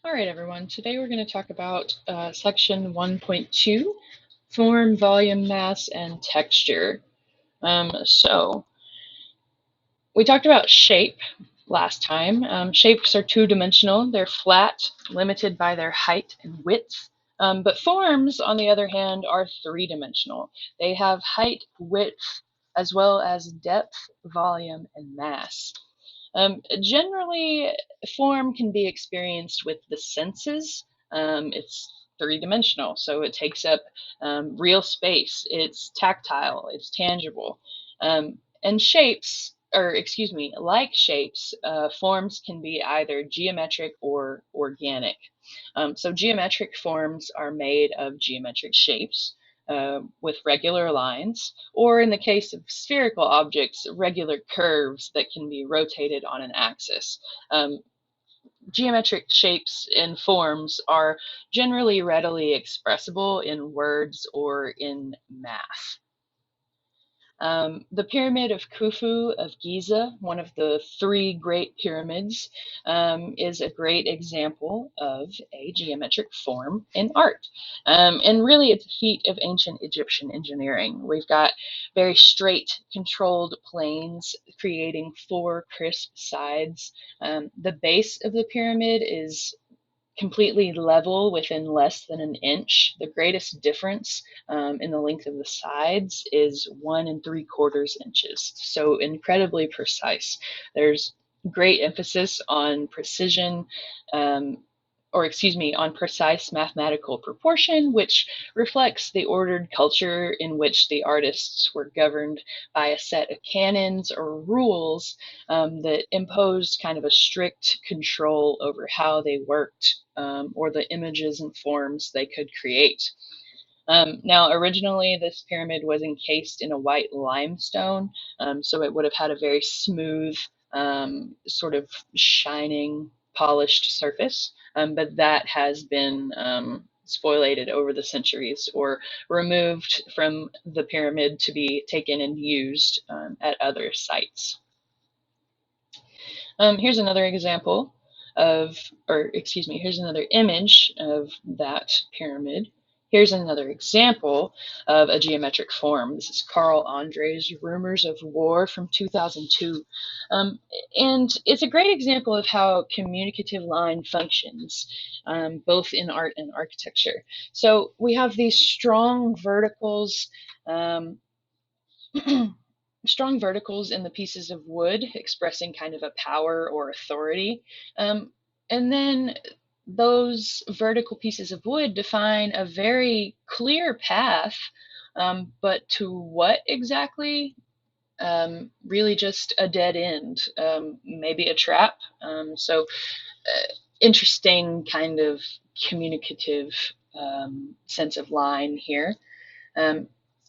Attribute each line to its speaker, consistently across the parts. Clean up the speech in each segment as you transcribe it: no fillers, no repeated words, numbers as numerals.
Speaker 1: All right, everyone. Today we're going to talk about section 1.2, form, volume, mass, and texture. So we talked about shape last time. Shapes are two-dimensional. They're flat, limited by their height and width. But forms, on the other hand, are three-dimensional. They have height, width, as well as depth, volume, and mass. Generally, form can be experienced with the senses. It's three-dimensional, so it takes up real space. It's tactile, it's tangible. And shapes, or excuse me, like shapes, forms can be either geometric or organic. So geometric forms are made of geometric shapes with regular lines, or in the case of spherical objects, regular curves that can be rotated on an axis. Geometric shapes and forms are generally readily expressible in words or in math. The Pyramid of Khufu of Giza, one of the three great pyramids, is a great example of a geometric form in art. And really, it's a feat of ancient Egyptian engineering. We've got very straight, controlled planes creating four crisp sides. The base of the pyramid is completely level within less than an inch. The greatest difference in the length of the sides is 1 3/4 inches. So incredibly precise. There's great emphasis on precision, on precise mathematical proportion, which reflects the ordered culture in which the artists were governed by a set of canons or rules that imposed kind of a strict control over how they worked or the images and forms they could create. Now, originally, this pyramid was encased in a white limestone, so it would have had a very smooth, sort of shining, polished surface, but that has been spoliated over the centuries or removed from the pyramid to be taken and used at other sites. Here's another example here's another image of that pyramid. Here's another example of a geometric form. This is Carl Andre's Rumors of War from 2002. And it's a great example of how communicative line functions, both in art and architecture. So we have these strong verticals, strong verticals in the pieces of wood expressing kind of a power or authority. And then those vertical pieces of wood define a very clear path, but to what exactly? Really just a dead end, maybe a trap. Interesting kind of communicative sense of line here.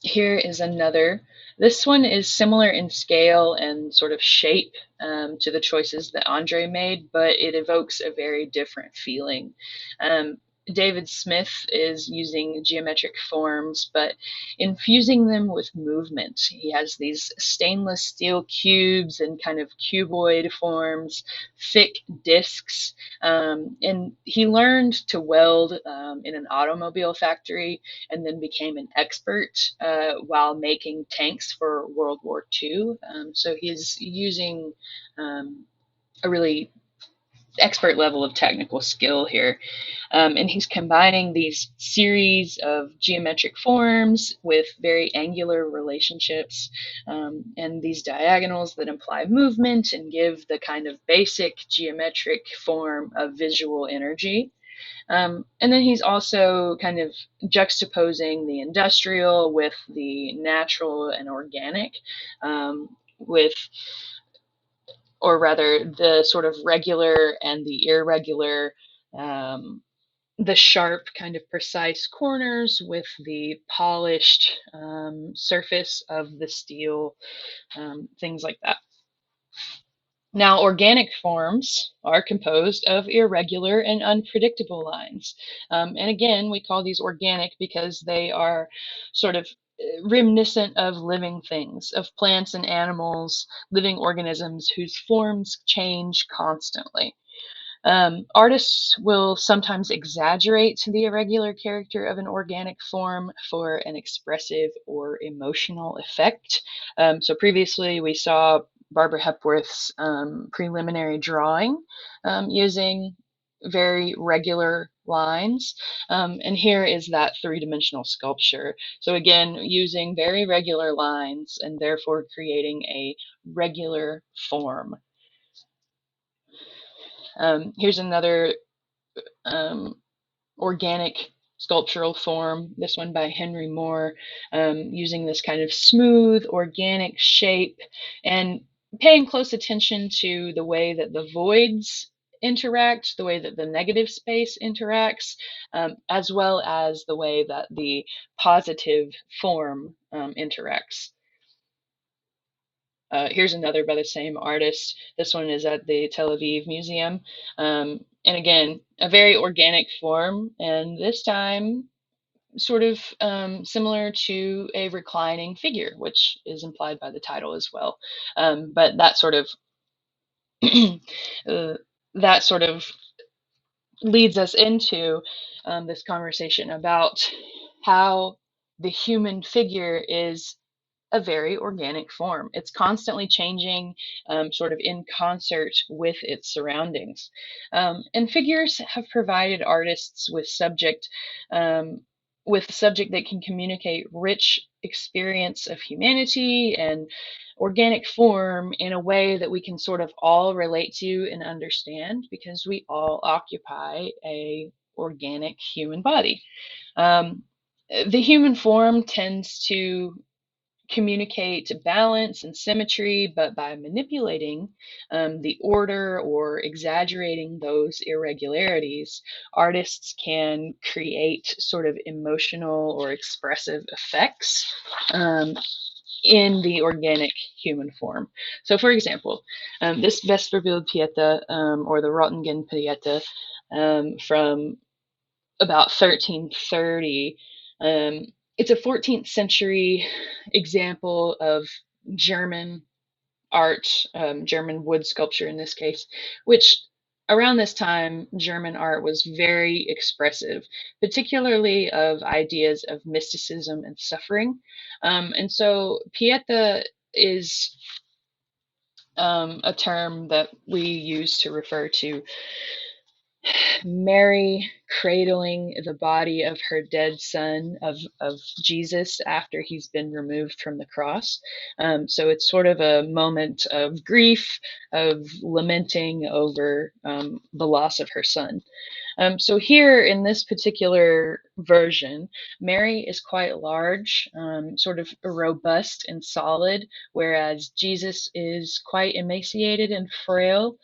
Speaker 1: Here is another. This one is similar in scale and sort of shape to the choices that Andre made, but it evokes a very different feeling. David Smith is using geometric forms, but infusing them with movement. He has these stainless steel cubes and kind of cuboid forms, thick discs, and he learned to weld in an automobile factory and then became an expert while making tanks for World War II. So he's using a really expert level of technical skill here. And he's combining these series of geometric forms with very angular relationships and these diagonals that imply movement and give the kind of basic geometric form of visual energy. And then he's also kind of juxtaposing the industrial with the natural and organic, or rather the sort of regular and the irregular, the sharp kind of precise corners with the polished surface of the steel, things like that. Now, organic forms are composed of irregular and unpredictable lines. And again, we call these organic because they are sort of reminiscent of living things, of plants and animals, living organisms whose forms change constantly. Artists will sometimes exaggerate the irregular character of an organic form for an expressive or emotional effect. So previously we saw Barbara Hepworth's preliminary drawing using very regular lines, and here is that three-dimensional sculpture. So again, using very regular lines and therefore creating a regular form. Here's another organic sculptural form, this one by Henry Moore, using this kind of smooth, organic shape and paying close attention to the way that the voids interact, the way that the negative space interacts, as well as the way that the positive form interacts. Here's another by the same artist. This one is at the Tel Aviv Museum. And again, a very organic form, and this time sort of similar to a reclining figure, which is implied by the title as well. But that sort of that sort of leads us into this conversation about how the human figure is a very organic form. It's constantly changing, sort of in concert with its surroundings. And figures have provided artists with subject that can communicate rich experience of humanity and organic form in a way that we can sort of all relate to and understand because we all occupy a organic human body. The human form tends to communicate balance and symmetry, but by manipulating the order or exaggerating those irregularities, artists can create sort of emotional or expressive effects in the organic human form. So, for example, this Vesperbild Pieta or the Rottingen Pieta from about 1330. It's a 14th century example of German art, German wood sculpture in this case, which around this time, German art was very expressive, particularly of ideas of mysticism and suffering. And so Pieta is a term that we use to refer to Mary cradling the body of her dead son, of Jesus, after he's been removed from the cross. So it's sort of a moment of grief, of lamenting over the loss of her son. So here in this particular version, Mary is quite large, sort of robust and solid, whereas Jesus is quite emaciated and frail,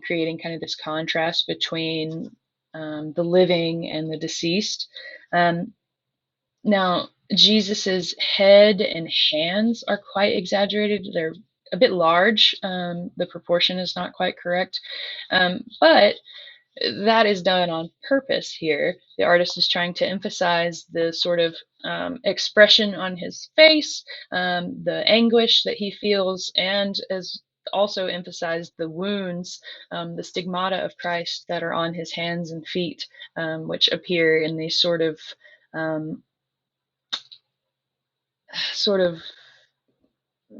Speaker 1: creating kind of this contrast between the living and the deceased. Now, Jesus's head and hands are quite exaggerated. They're a bit large. The proportion is not quite correct, but that is done on purpose here. The artist is trying to emphasize the sort of expression on his face, the anguish that he feels, and as also emphasize the wounds, the stigmata of Christ that are on his hands and feet, which appear in these sort of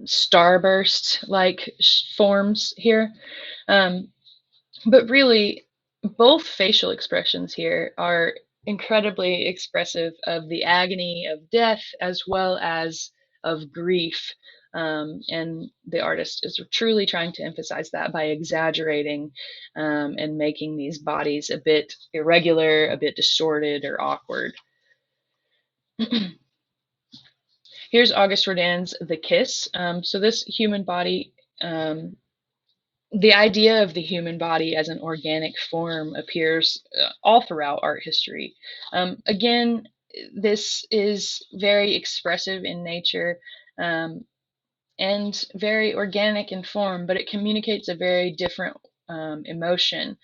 Speaker 1: starburst like forms here. But really, both facial expressions here are incredibly expressive of the agony of death as well as of grief. And the artist is truly trying to emphasize that by exaggerating and making these bodies a bit irregular, a bit distorted or awkward. Here's Auguste Rodin's The Kiss. So this human body, the idea of the human body as an organic form appears all throughout art history. Again, this is very expressive in nature and very organic in form, but it communicates a very different emotion.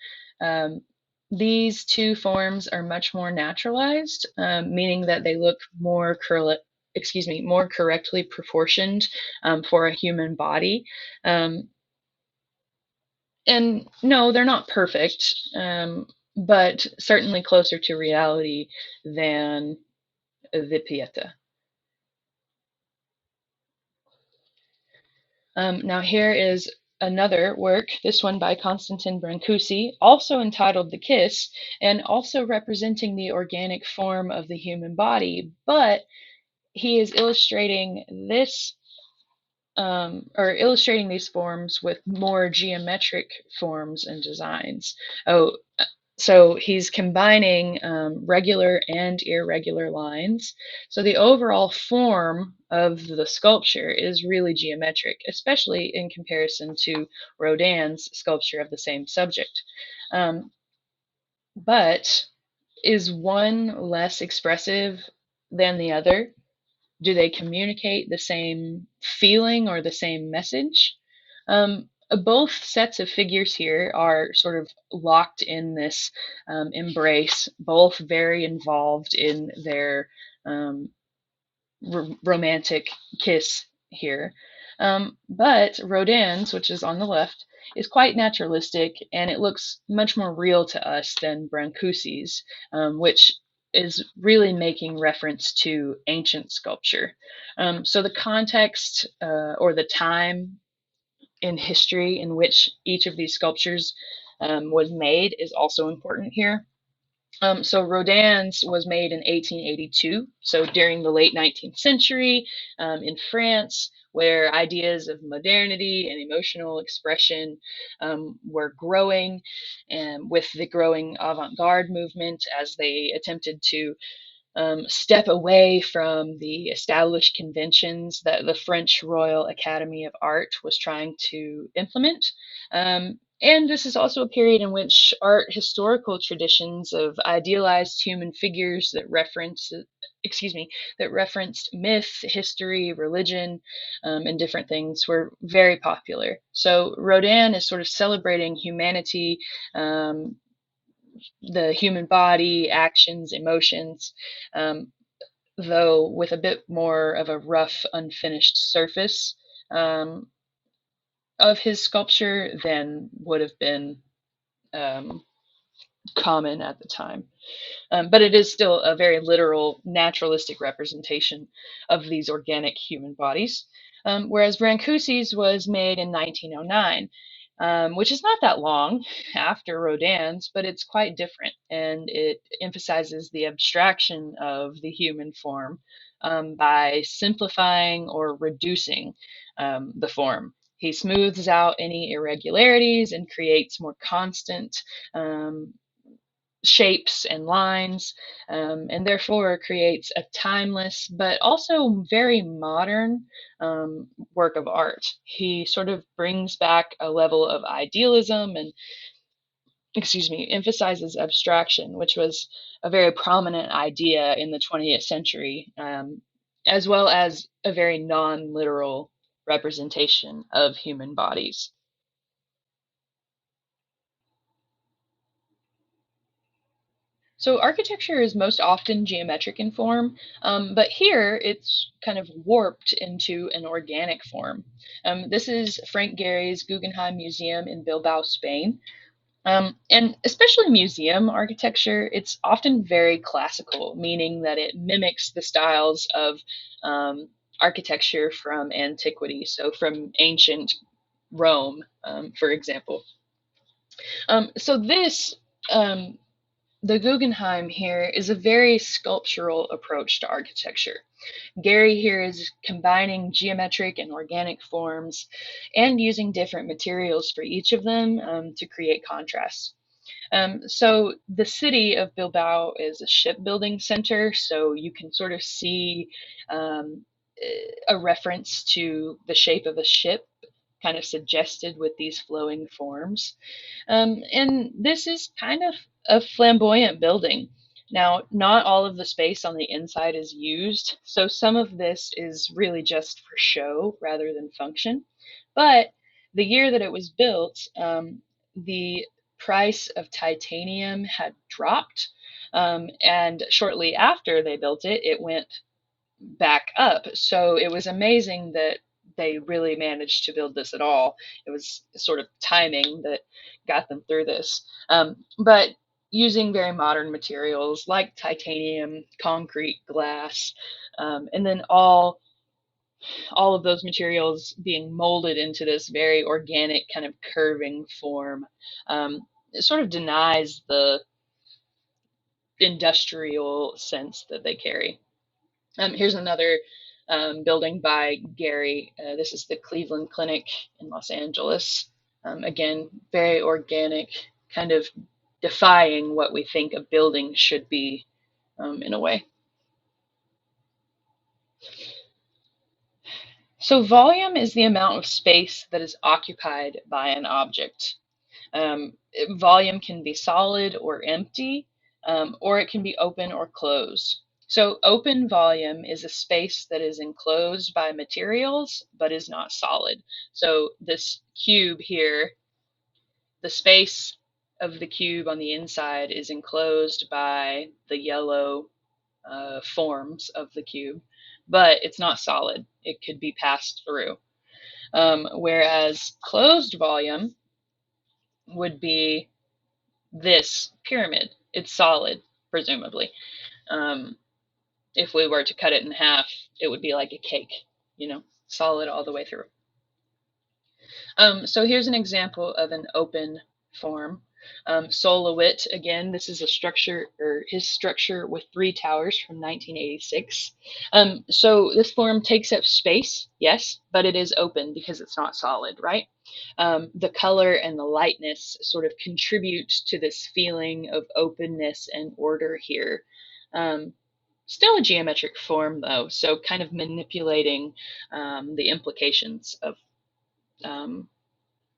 Speaker 1: These two forms are much more naturalized, meaning that they look more more correctly proportioned for a human body. And no, they're not perfect, but certainly closer to reality than the Pieta. Now here is another work, this one by Constantine Brancusi, also entitled The Kiss, and also representing the organic form of the human body, but he is illustrating this or illustrating these forms with more geometric forms and designs. Oh, so he's combining regular and irregular lines. So the overall form of the sculpture is really geometric, especially in comparison to Rodin's sculpture of the same subject. Um, but is one less expressive than the other? Do they communicate the same feeling or the same message? Both sets of figures here are sort of locked in this embrace, both very involved in their um, romantic kiss here. But Rodin's, which is on the left, is quite naturalistic and it looks much more real to us than Brancusi's, which is really making reference to ancient sculpture. So the context or the time in history in which each of these sculptures was made is also important here. So Rodin's was made in 1882, so during the late 19th century in France, where ideas of modernity and emotional expression were growing, and with the growing avant-garde movement as they attempted to step away from the established conventions that the French Royal Academy of Art was trying to implement. And this is also a period in which art historical traditions of idealized human figures that referenced myth, history, religion, and different things were very popular. So Rodin is sort of celebrating humanity, the human body, actions, emotions, um, though with a bit more of a rough, unfinished surface um, of his sculpture than would have been um, common at the time. But it is still a very literal, naturalistic representation of these organic human bodies. Whereas Brancusi's was made in 1909, which is not that long after Rodin's, but it's quite different, and it emphasizes the abstraction of the human form by simplifying or reducing the form. He smooths out any irregularities and creates more constant um, shapes and lines, and therefore creates a timeless but also very modern work of art. He sort of brings back a level of idealism and, emphasizes abstraction, which was a very prominent idea in the 20th century, as well as a very non literal representation of human bodies. So architecture is most often geometric in form, but here it's kind of warped into an organic form. This is Frank Gehry's Guggenheim Museum in Bilbao, Spain. And especially museum architecture, it's often very classical, meaning that it mimics the styles of architecture from antiquity, so from ancient Rome, for example. So this the Guggenheim here is a very sculptural approach to architecture. Gehry here is combining geometric and organic forms and using different materials for each of them to create contrast. So the city of Bilbao is a shipbuilding center, so you can sort of see um, a reference to the shape of a ship kind of suggested with these flowing forms. And this is kind of a flamboyant building. Now, not all of the space on the inside is used, so some of this is really just for show rather than function. But the year that it was built, the price of titanium had dropped, and shortly after they built it, it went back up. So it was amazing that they really managed to build this at all. It was sort of timing that got them through this. But using very modern materials like titanium, concrete, glass, and then all of those materials being molded into this very organic kind of curving form, it sort of denies the industrial sense that they carry. Here's another building by Gary. This is the Cleveland Clinic in Los Angeles. Again, very organic, kind of defying what we think a building should be in a way. So volume is the amount of space that is occupied by an object. Volume can be solid or empty, or it can be open or closed. So open volume is a space that is enclosed by materials but is not solid. So this cube here, the space of the cube on the inside is enclosed by the yellow forms of the cube, but it's not solid. It could be passed through. Whereas closed volume would be this pyramid. It's solid, presumably. If we were to cut it in half, it would be like a cake, solid all the way through. So here's an example of an open form. Wyatt, again, this is a structure, or his structure with 3 towers from 1986. So this form takes up space, yes, but it is open because it's not solid, right? The color and the lightness sort of contribute to this feeling of openness and order here. Still a geometric form, though, so kind of manipulating the implications of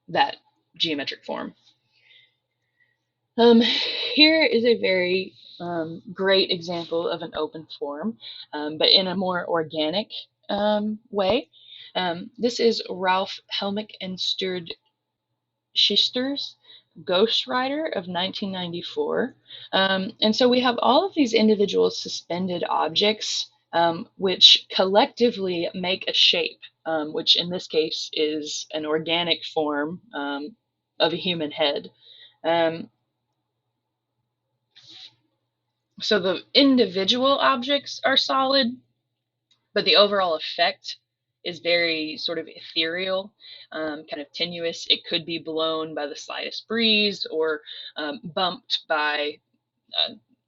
Speaker 1: that geometric form. Here is a very great example of an open form, but in a more organic way. This is Ralph Helmick and Stuart Schuster's Ghost Rider of 1994. And so we have all of these individual suspended objects which collectively make a shape, which in this case is an organic form of a human head. So the individual objects are solid, but the overall effect is very sort of ethereal, kind of tenuous. It could be blown by the slightest breeze or bumped by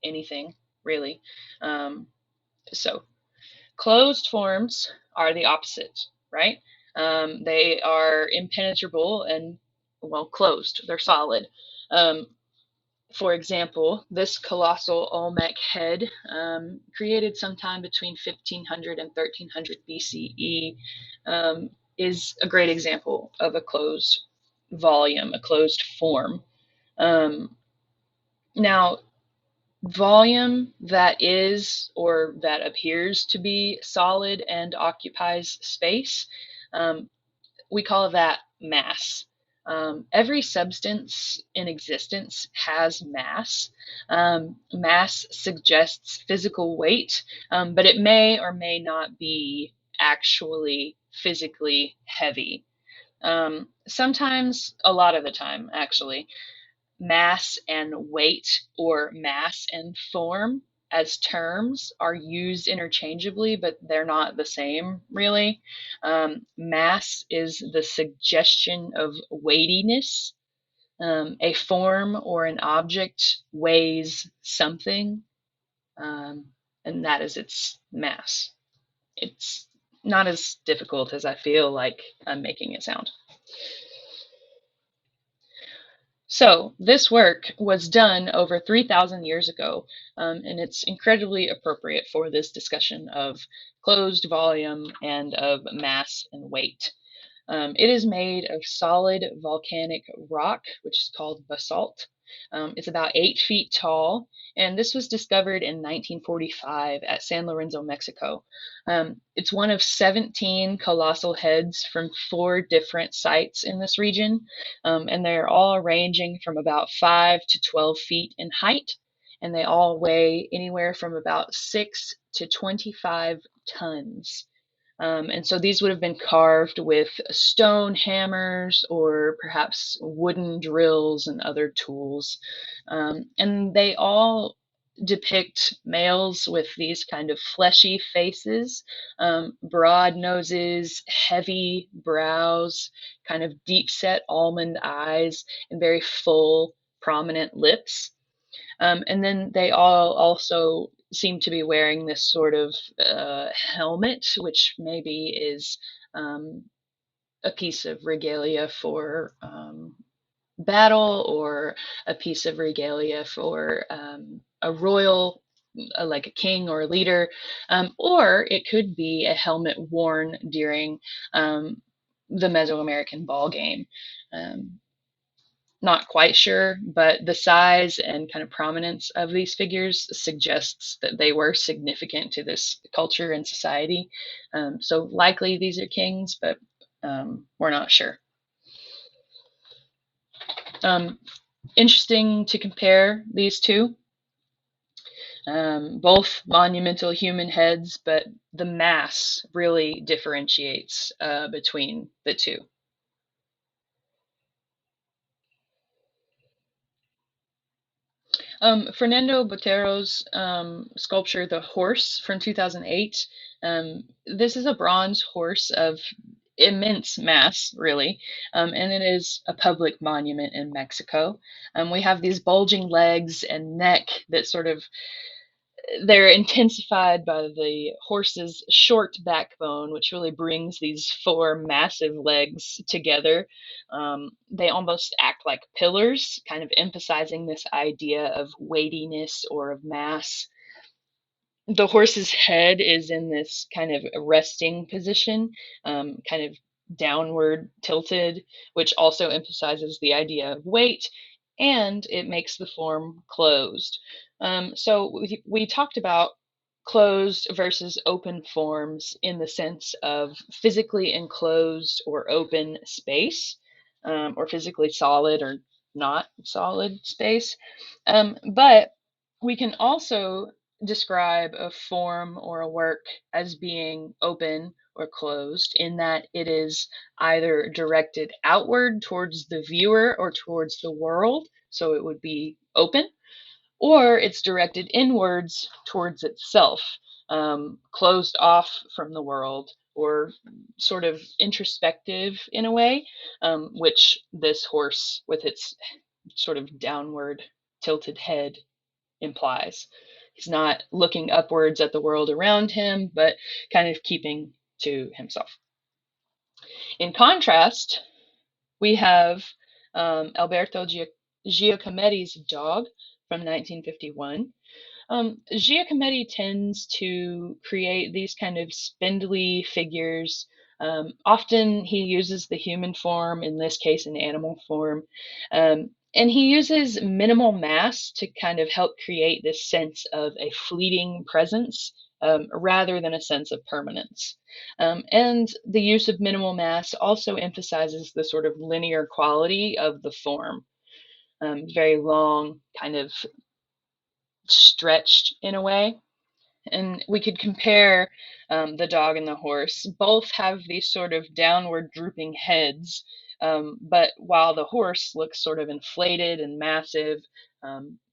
Speaker 1: anything, really. So closed forms are the opposite, right? They are impenetrable and, well, closed. They're solid. For example, this colossal Olmec head, created sometime between 1500 and 1300 BCE, is a great example of a closed volume, a closed form. Now, volume that is or that appears to be solid and occupies space, we call that mass. Every substance in existence has mass. Mass suggests physical weight, but it may or may not be actually physically heavy. Sometimes, a lot of the time, actually, mass and weight or mass and form as terms are used interchangeably, but they're not the same, really. Mass is the suggestion of weightiness. A form or an object weighs something, and that is its mass. It's not as difficult as I feel like I'm making it sound. So this work was done over 3,000 years ago, and it's incredibly appropriate for this discussion of closed volume and of mass and weight. It is made of solid volcanic rock, which is called basalt. It's about 8 feet tall, and this was discovered in 1945 at San Lorenzo, Mexico. It's one of 17 colossal heads from 4 different sites in this region, and they're all ranging from about 5 to 12 feet in height, and they all weigh anywhere from about 6 to 25 tons. And so these would have been carved with stone hammers or perhaps wooden drills and other tools. And they all depict males with these kind of fleshy faces, broad noses, heavy brows, kind of deep set almond eyes, and very full, prominent lips. And then they all also seem to be wearing this sort of helmet, which maybe is um, a piece of regalia for battle, or a piece of regalia for a royal, like a king or a leader, or it could be a helmet worn during the Mesoamerican ball game. Um, Not quite sure, but the size and kind of prominence of these figures suggests that they were significant to this culture and society. So likely these are kings, but we're not sure. Um, Interesting to compare these two. Both monumental human heads, but the mass really differentiates between the two. Fernando Botero's sculpture, The Horse from 2008. This is a bronze horse of immense mass, really, and it is a public monument in Mexico. We have these bulging legs and neck that sort of, they're intensified by the horse's short backbone, which really brings these four massive legs together. They almost act like pillars, kind of emphasizing this idea of weightiness or of mass. The horse's head is in this kind of resting position, kind of downward tilted, which also emphasizes the idea of weight, and it makes the form closed. So we talked about closed versus open forms in the sense of physically enclosed or open space, or physically solid or not solid space. But we can also describe a form or a work as being open or closed in that it is either directed outward towards the viewer or towards the world, so it would be open, or it's directed inwards towards itself, closed off from the world, or sort of introspective in a way, which this horse with its sort of downward tilted head implies. He's not looking upwards at the world around him, but kind of keeping to himself. In contrast, we have Alberto Giacometti's dog from 1951. Giacometti tends to create these kind of spindly figures. Often he uses the human form, in this case, an animal form. And he uses minimal mass to kind of help create this sense of a fleeting presence, rather than a sense of permanence. And the use of minimal mass also emphasizes the sort of linear quality of the form. Very long, kind of stretched in a way. And we could compare the dog and the horse. Both have these sort of downward drooping heads, but while the horse looks sort of inflated and massive,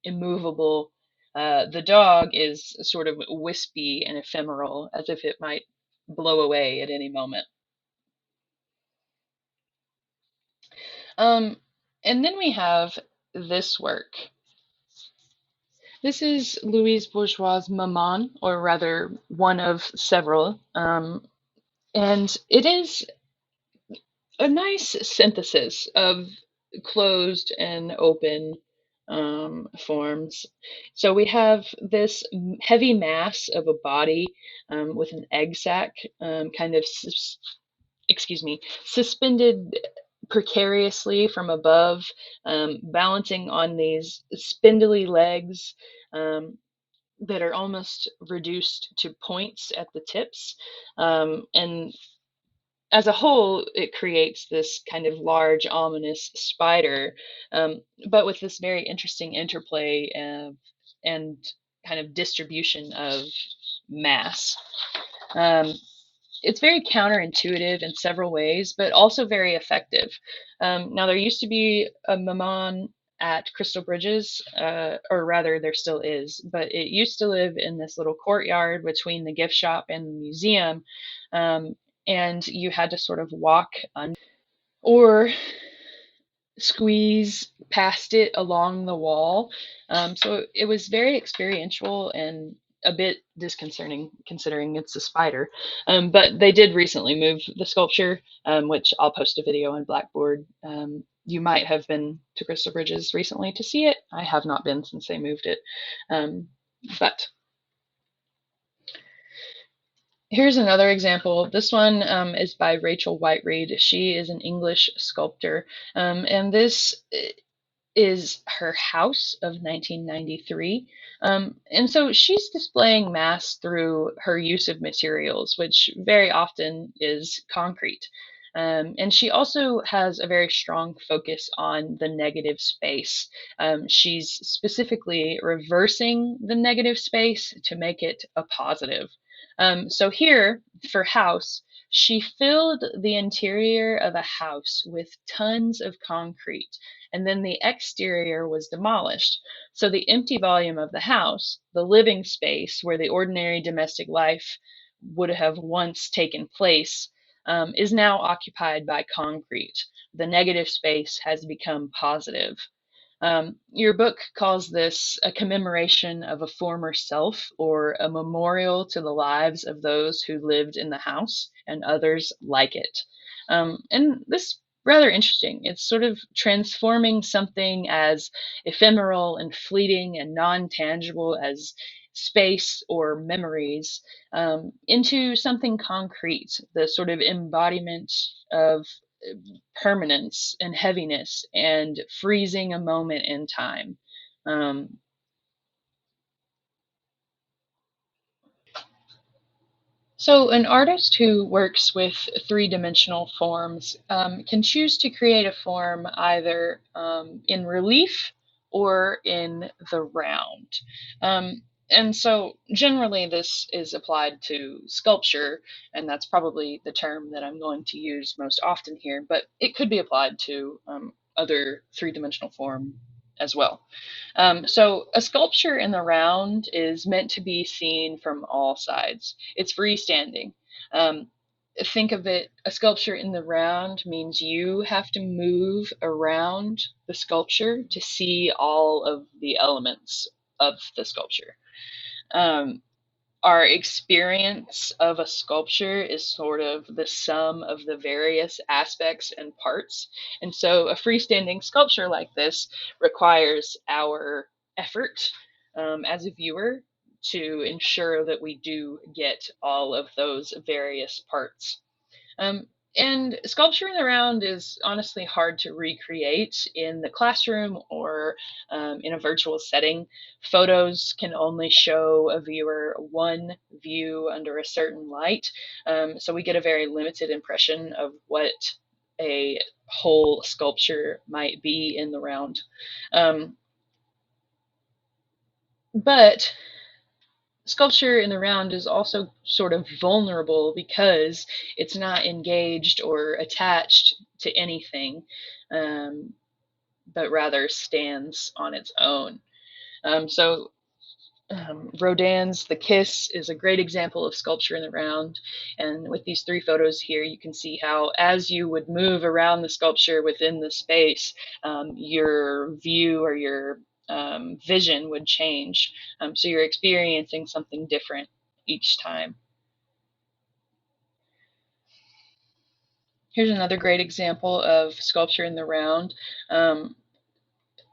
Speaker 1: immovable, the dog is sort of wispy and ephemeral, as if it might blow away at any moment. Um, and then we have this work. This is Louise Bourgeois' Maman, or rather, one of several. And it is a nice synthesis of closed and open forms. So we have this heavy mass of a body with an egg sac, kind of, excuse me, suspended precariously from above, balancing on these spindly legs that are almost reduced to points at the tips. And as a whole, it creates this kind of large, ominous spider, but with this very interesting interplay and kind of distribution of mass. Um, it's very counterintuitive in several ways, but also very effective. Now, there used to be a Maman at Crystal Bridges, or rather, there still is, but it used to live in this little courtyard between the gift shop and the museum. Um, and you had to sort of walk under or squeeze past it along the wall. So it was very experiential and a bit disconcerting considering it's a spider. But they did recently move the sculpture, which I'll post a video on Blackboard. You might have been to Crystal Bridges recently to see it. I have not been since they moved it. But here's another example. This one is by Rachel Whiteread. She is an English sculptor. And this is her house of 1993. And so she's displaying mass through her use of materials, which very often is concrete. And she also has a very strong focus on the negative space. She's specifically reversing the negative space to make it a positive. So here for house, she filled the interior of a house with tons of concrete, and then the exterior was demolished. So the empty volume of the house, the living space where the ordinary domestic life would have once taken place, is now occupied by concrete. The negative space has become positive. Your book calls this a commemoration of a former self or a memorial to the lives of those who lived in the house and others like it. And this rather interesting. It's sort of transforming something as ephemeral and fleeting and non-tangible as space or memories into something concrete, the sort of embodiment of permanence and heaviness and freezing a moment in time. Um, So, an artist who works with three-dimensional forms can choose to create a form either in relief or in the round. And so, generally, this is applied to sculpture, and that's probably the term that I'm going to use most often here, but it could be applied to other three-dimensional form as well. So a sculpture in the round is meant to be seen from all sides. It's freestanding. Um, think of it, a sculpture in the round means you have to move around the sculpture to see all of the elements of the sculpture. Um, our experience of a sculpture is sort of the sum of the various aspects and parts. And so a freestanding sculpture like this requires our effort as a viewer to ensure that we do get all of those various parts. Um, and sculpturing around is honestly hard to recreate in the classroom or in a virtual setting. Photos can only show a viewer one view under a certain light, so we get a very limited impression of what a whole sculpture might be in the round. Um, but sculpture in the round is also sort of vulnerable because it's not engaged or attached to anything, um, but rather stands on its own. Rodin's The Kiss is a great example of sculpture in the round. And with these three photos here, you can see how as you would move around the sculpture within the space, your view or your vision would change. So you're experiencing something different each time. Here's another great example of sculpture in the round.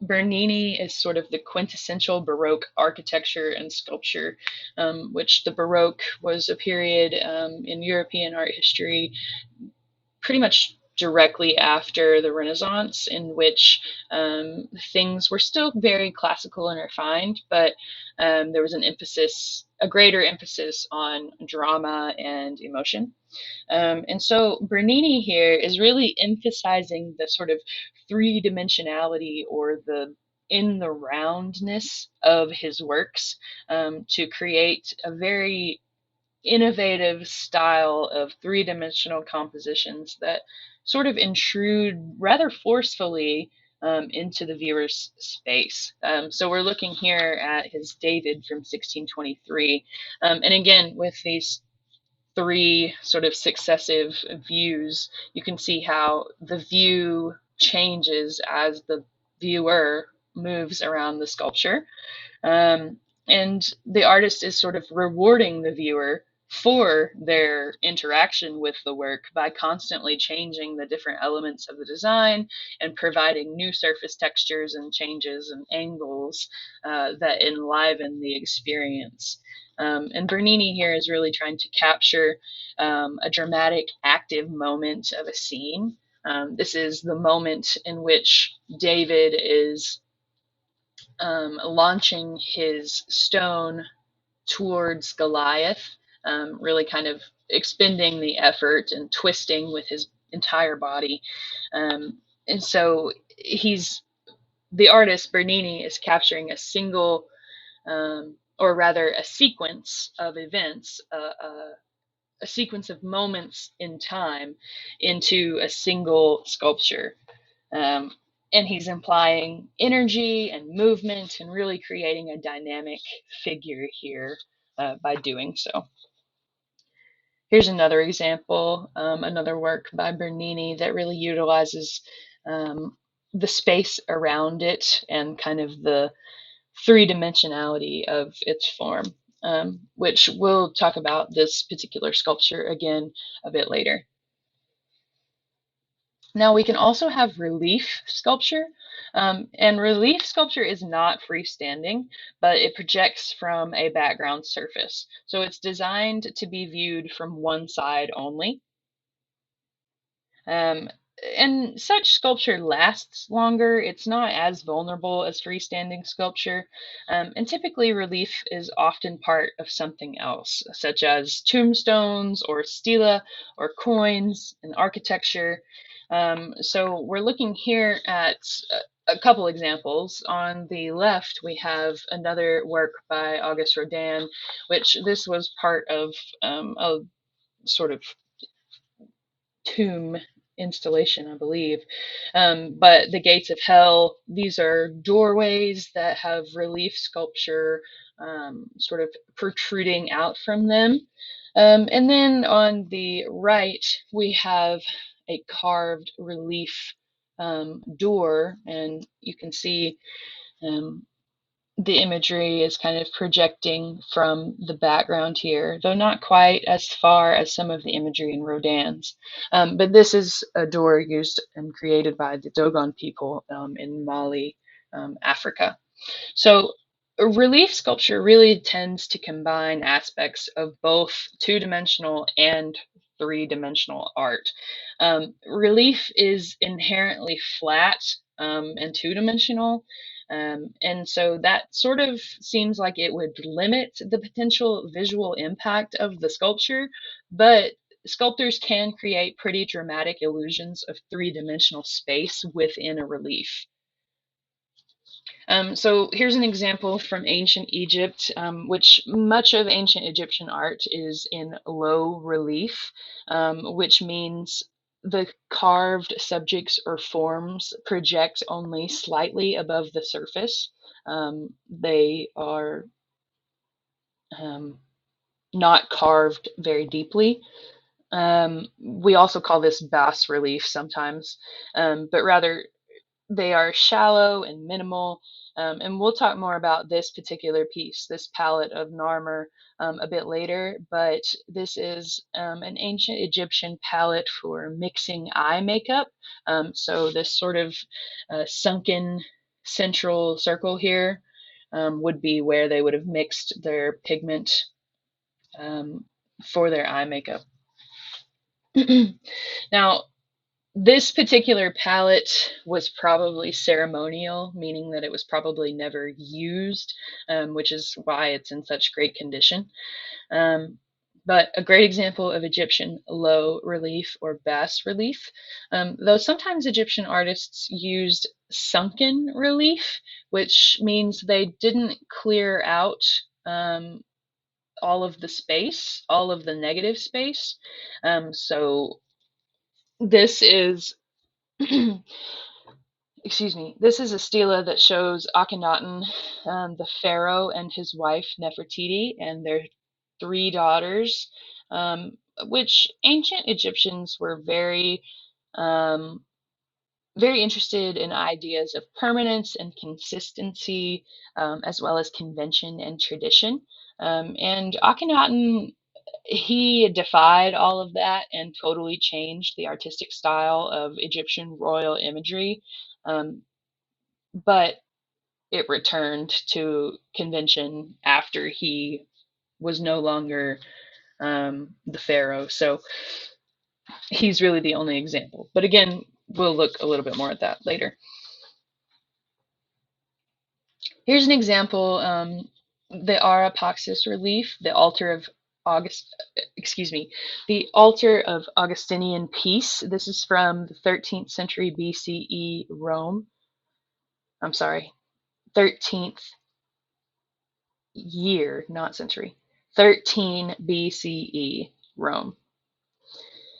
Speaker 1: Bernini is sort of the quintessential Baroque architecture and sculpture, which the Baroque was a period in European art history pretty much directly after the Renaissance, in which things were still very classical and refined, but there was a greater emphasis on drama and emotion. And so Bernini here is really emphasizing the sort of three dimensionality or the in the roundness of his works to create a very innovative style of three-dimensional compositions that sort of intrude rather forcefully into the viewer's space. So we're looking here at his David from 1623. And again, with these three sort of successive views, you can see how the view changes as the viewer moves around the sculpture. And the artist is sort of rewarding the viewer for their interaction with the work by constantly changing the different elements of the design and providing new surface textures and changes and angles that enliven the experience. And Bernini here is really trying to capture a dramatic, active moment of a scene. This is the moment in which David is launching his stone towards Goliath, really kind of expending the effort and twisting with his entire body. And so the artist, Bernini, is capturing a single, or rather a sequence of events, a sequence of moments in time into a single sculpture. Um, and he's implying energy and movement and really creating a dynamic figure here by doing so. Here's another example, another work by Bernini that really utilizes the space around it and kind of the three-dimensionality of its form, which we'll talk about this particular sculpture again a bit later. Now we can also have relief sculpture, and relief sculpture is not freestanding, but it projects from a background surface. So it's designed to be viewed from one side only. Um, and such sculpture lasts longer. It's not as vulnerable as freestanding sculpture. And typically, relief is often part of something else, such as tombstones or stela or coins and architecture. So we're looking here at a couple examples. On the left, we have another work by Auguste Rodin, which this was part of a sort of tomb installation, I believe. But the gates of hell, these are doorways that have relief sculpture sort of protruding out from them. And then on the right, we have a carved relief door, and you can see um, the imagery is kind of projecting from the background here, though not quite as far as some of the imagery in Rodin's. But this is a door used and created by the Dogon people in Mali, Africa. So relief sculpture really tends to combine aspects of both two-dimensional and three-dimensional art. Relief is inherently flat and two-dimensional, and so that sort of seems like it would limit the potential visual impact of the sculpture, but sculptors can create pretty dramatic illusions of three-dimensional space within a relief. So here's an example from ancient Egypt, which much of ancient Egyptian art is in low relief, which means the carved subjects or forms project only slightly above the surface. They are not carved very deeply. We also call this bas relief sometimes, but rather they are shallow and minimal. And we'll talk more about this particular piece, this palette of Narmer, a bit later, but this is an ancient Egyptian palette for mixing eye makeup. So this sort of sunken central circle here would be where they would have mixed their pigment for their eye makeup. Now, this particular palette was probably ceremonial, meaning that it was probably never used, which is why it's in such great condition. But a great example of Egyptian low relief or bas relief, though sometimes Egyptian artists used sunken relief, which means they didn't clear out all of the space, all of the negative space. So this is, excuse me, this is a stela that shows Akhenaten, the pharaoh, and his wife Nefertiti, and their three daughters, um, which ancient Egyptians were um, very interested in ideas of permanence and consistency, as well as convention and tradition. And Akhenaten, he defied all of that and totally changed the artistic style of Egyptian royal imagery. Um, but it returned to convention after he was no longer the pharaoh. So he's really the only example. But again, we'll look a little bit more at that later. Here's an example. The Ara Paxis relief, the altar of the altar of Augustinian peace. This is from the 13th century BCE Rome. I'm sorry, 13th year, not century. 13 BCE Rome.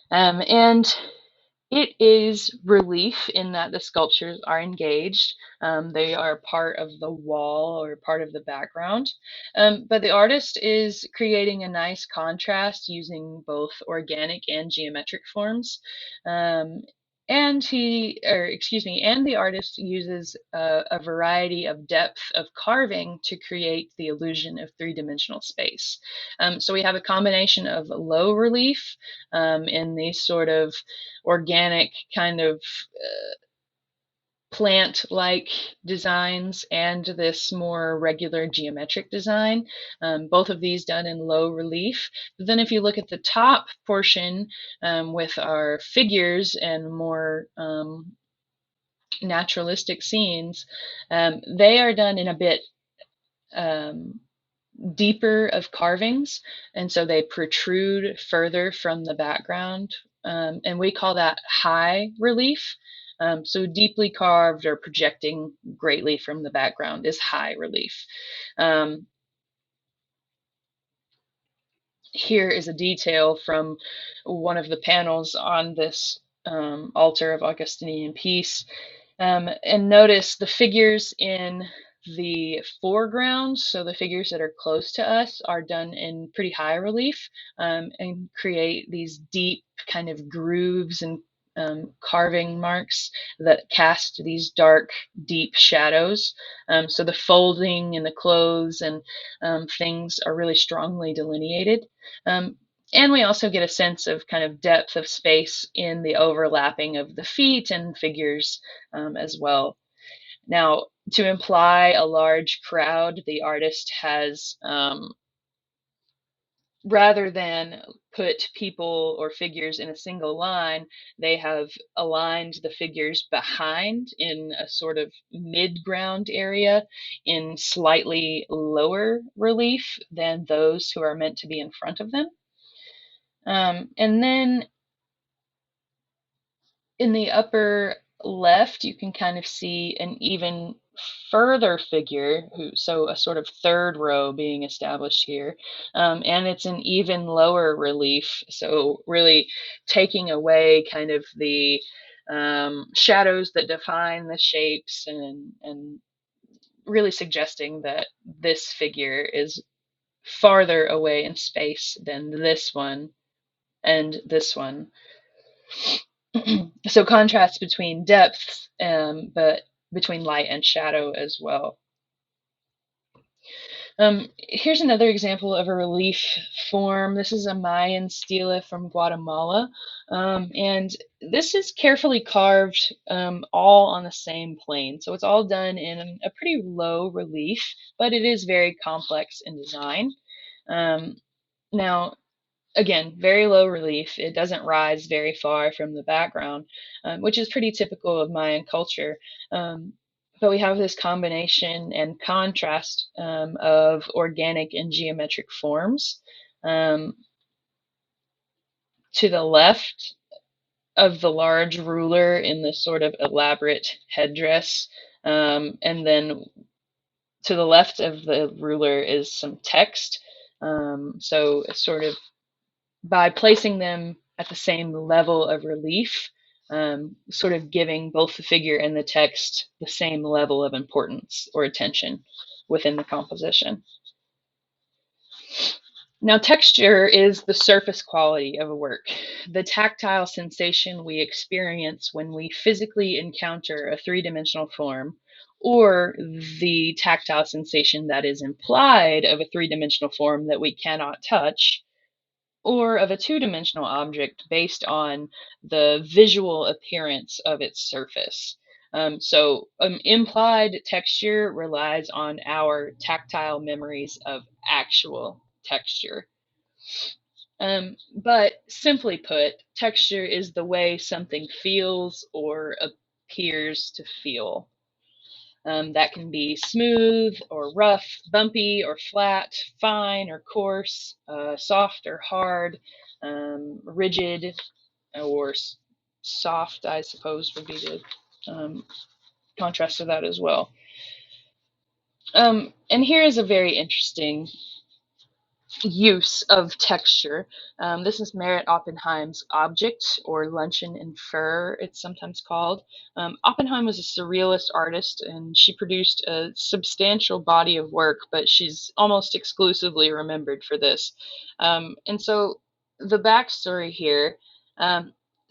Speaker 1: And it is relief in that the sculptures are engaged. They are part of the wall or part of the background. But the artist is creating a nice contrast using both organic and geometric forms. Um, and and the artist uses a variety of depth of carving to create the illusion of three-dimensional space. So we have a combination of low relief in these sort of organic kind of plant-like designs and this more regular geometric design. Both of these done in low relief. But then if you look at the top portion with our figures and more naturalistic scenes, they are done in a bit deeper of carvings, and so they protrude further from the background, and we call that high relief. So deeply carved or projecting greatly from the background is high relief. Here is a detail from one of the panels on this altar of Augustinian peace. And notice the figures in the foreground, so the figures that are close to us are done in pretty high relief, and create these deep kind of grooves and carving marks that cast these dark, deep shadows. So the folding and the clothes and things are really strongly delineated. And we also get a sense of kind of depth of space in the overlapping of the feet and figures as well. Now, to imply a large crowd, the artist has, rather than put people or figures in a single line, they have aligned the figures behind in a sort of mid-ground area in slightly lower relief than those who are meant to be in front of them. And then in the upper left, you can kind of see an even further figure, so a sort of third row being established here, and it's an even lower relief, so really taking away kind of the shadows that define the shapes, and really suggesting that this figure is farther away in space than this one and this one. So contrast between depths, but between light and shadow as well. Here's another example of a relief form. This is a Mayan Stila from Guatemala, and this is carefully carved all on the same plane. So it's all done in a pretty low relief, but it is very complex in design. Now, again, very low relief. It doesn't rise very far from the background, which is pretty typical of Mayan culture. But we have this combination and contrast of organic and geometric forms. To the left of the large ruler in this sort of elaborate headdress, and then to the left of the ruler is some text So sort of by placing them at the same level of relief, sort of giving both the figure and the text the same level of importance or attention within the composition. Now, texture is the surface quality of a work, the tactile sensation we experience when we physically encounter a three-dimensional form, or the tactile sensation that is implied of a three-dimensional form that we cannot touch, or of a two-dimensional object based on the visual appearance of its surface. Implied texture relies on our tactile memories of actual texture. But simply put, texture is the way something feels or appears to feel. That can be smooth or rough, bumpy or flat, fine or coarse, soft or hard, rigid or soft, I suppose, would be the contrast to that as well. And here is a very interesting use of texture. This is Merritt Oppenheim's Object, or Luncheon in Fur, it's sometimes called. Oppenheim was a surrealist artist, and she produced a substantial body of work, but she's almost exclusively remembered for this. And so the backstory here,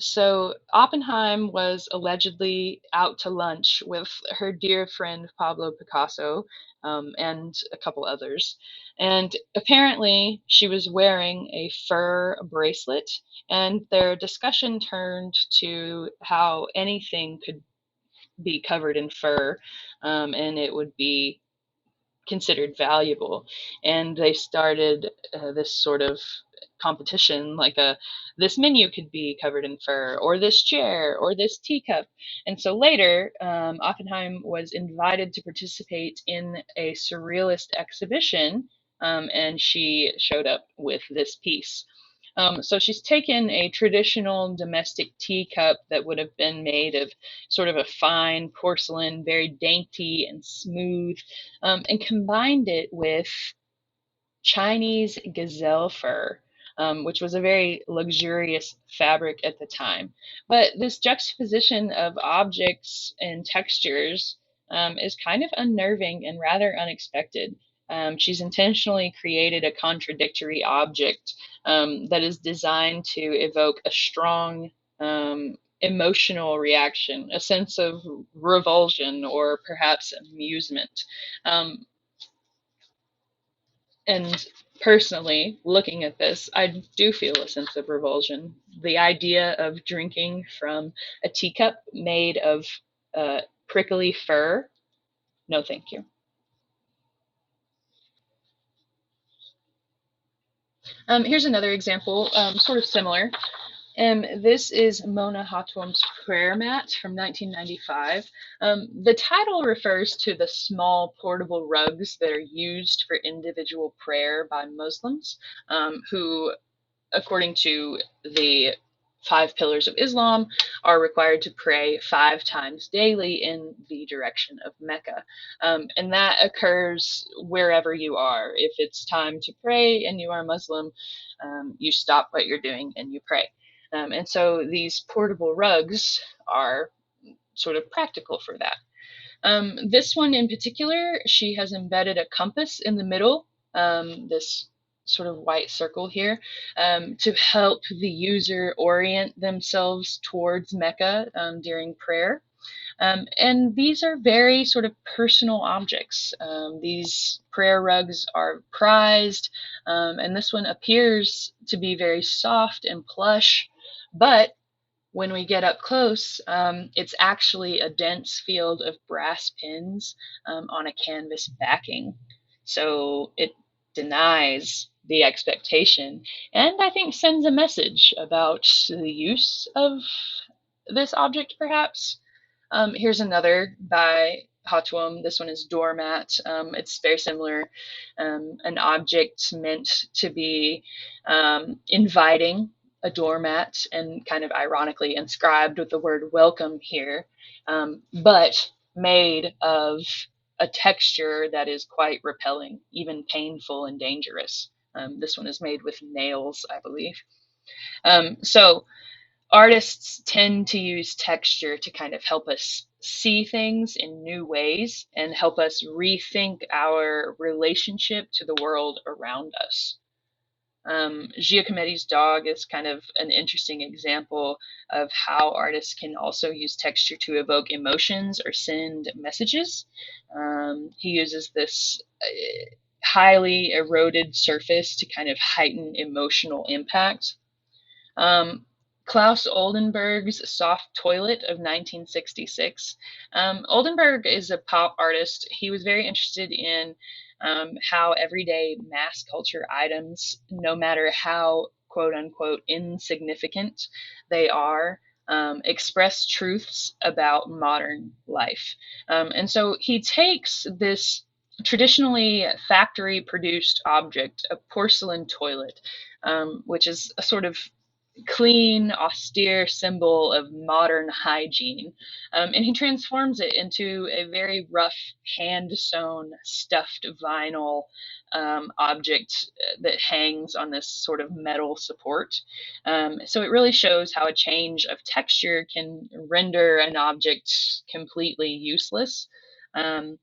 Speaker 1: so Oppenheim was allegedly out to lunch with her dear friend Pablo Picasso, and a couple others. And apparently, she was wearing a fur bracelet, and their discussion turned to how anything could be covered in fur, and it would be considered valuable. And they started this sort of competition, like this menu could be covered in fur, or this chair, or this teacup. And so later, Oppenheim was invited to participate in a surrealist exhibition, and she showed up with this piece. So she's taken a traditional domestic teacup that would have been made of sort of a fine porcelain, very dainty and smooth, and combined it with Chinese gazelle fur, which was a very luxurious fabric at the time. But this juxtaposition of objects and textures is kind of unnerving and rather unexpected. She's intentionally created a contradictory object that is designed to evoke a strong emotional reaction, a sense of revulsion or perhaps amusement. And personally, looking at this, I do feel a sense of revulsion. The idea of drinking from a teacup made of prickly fur, no thank you. Here's another example, sort of similar. This is Mona Hawthorne's Prayer Mat from 1995. The title refers to the small portable rugs that are used for individual prayer by Muslims, who, according to the five pillars of Islam, are required to pray 5 times daily in the direction of Mecca. And that occurs wherever you are. If it's time to pray and you are Muslim, you stop what you're doing and you pray. And so these portable rugs are sort of practical for that. This one in particular, she has embedded a compass in the middle, this sort of white circle here, to help the user orient themselves towards Mecca during prayer. And these are very sort of personal objects. These prayer rugs are prized, and this one appears to be very soft and plush, but when we get up close, it's actually a dense field of brass pins on a canvas backing. So it denies the expectation, and I think sends a message about the use of this object, perhaps. Here's another by Hawthorne. This one is Doormat. It's very similar. An object meant to be inviting, a doormat, and kind of ironically inscribed with the word welcome here, but made of a texture that is quite repelling, even painful and dangerous. This one is made with nails, I believe. So artists tend to use texture to kind of help us see things in new ways and help us rethink our relationship to the world around us. Giacommetti's dog is kind of an interesting example of how artists can also use texture to evoke emotions or send messages. He uses this highly eroded surface to kind of heighten emotional impact. Klaus Oldenburg's Soft Toilet of 1966. Oldenburg is a pop artist. He was very interested in how everyday mass culture items, no matter how quote unquote insignificant they are, express truths about modern life. And so he takes this traditionally factory produced object, a porcelain toilet, which is a sort of clean, austere symbol of modern hygiene. And he transforms it into a very rough, hand sewn, stuffed vinyl object that hangs on this sort of metal support. So it really shows how a change of texture can render an object completely useless. And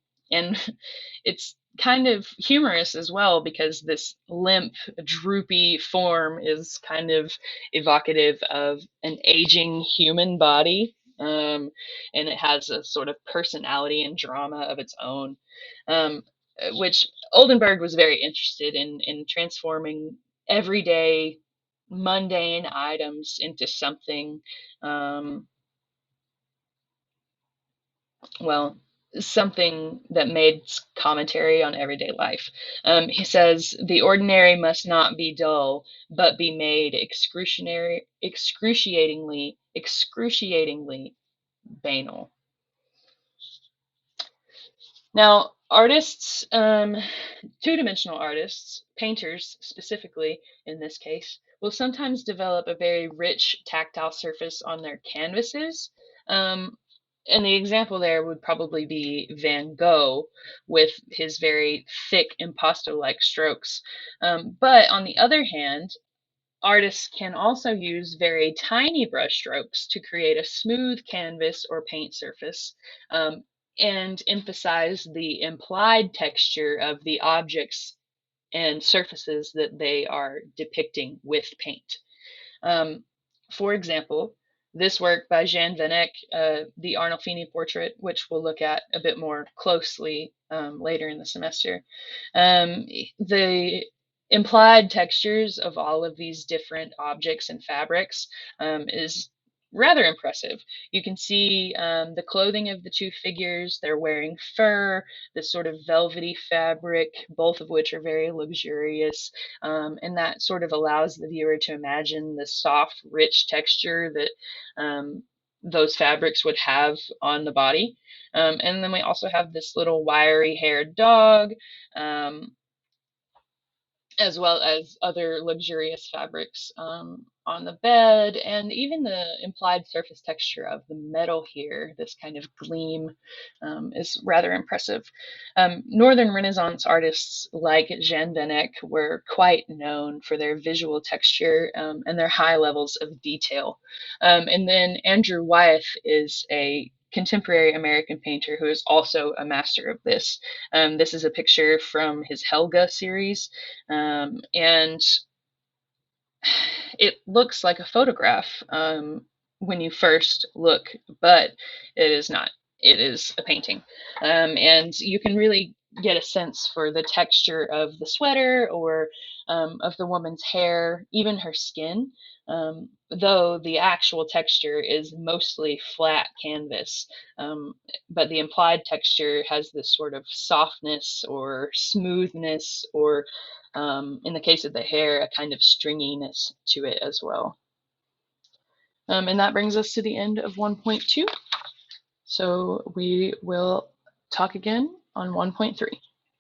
Speaker 1: it's kind of humorous as well because this limp, droopy form is kind of evocative of an aging human body. And it has a sort of personality and drama of its own, which Oldenburg was very interested in transforming everyday, mundane items into something, well, something that made commentary on everyday life. He says, the ordinary must not be dull, but be made excruciatingly banal. Now, artists, two-dimensional artists, painters specifically in this case, will sometimes develop a very rich tactile surface on their canvases. And the example there would probably be Van Gogh with his very thick impasto-like strokes. But on the other hand, artists can also use very tiny brush strokes to create a smooth canvas or paint surface, and emphasize the implied texture of the objects and surfaces that they are depicting with paint. For example, this work by Jean Vanek, the Arnolfini portrait, which we'll look at a bit more closely later in the semester, the implied textures of all of these different objects and fabrics is rather impressive. You can see the clothing of the two figures. They're wearing fur, this sort of velvety fabric, both of which are very luxurious. And that sort of allows the viewer to imagine the soft, rich texture that those fabrics would have on the body. And then we also have this little wiry haired dog, as well as other luxurious fabrics on the bed, and even the implied surface texture of the metal here, this kind of gleam, is rather impressive. Northern Renaissance artists like Jean Vanek were quite known for their visual texture and their high levels of detail. And then Andrew Wyatt is a contemporary American painter who is also a master of this. This is a picture from his Helga series, and it looks like a photograph when you first look, but it is not. It is a painting. And you can really get a sense for the texture of the sweater or of the woman's hair, even her skin, though the actual texture is mostly flat canvas. But the implied texture has this sort of softness or smoothness, or in the case of the hair, a kind of stringiness to it as well. And that brings us to the end of 1.2. So we will talk again on 1.3.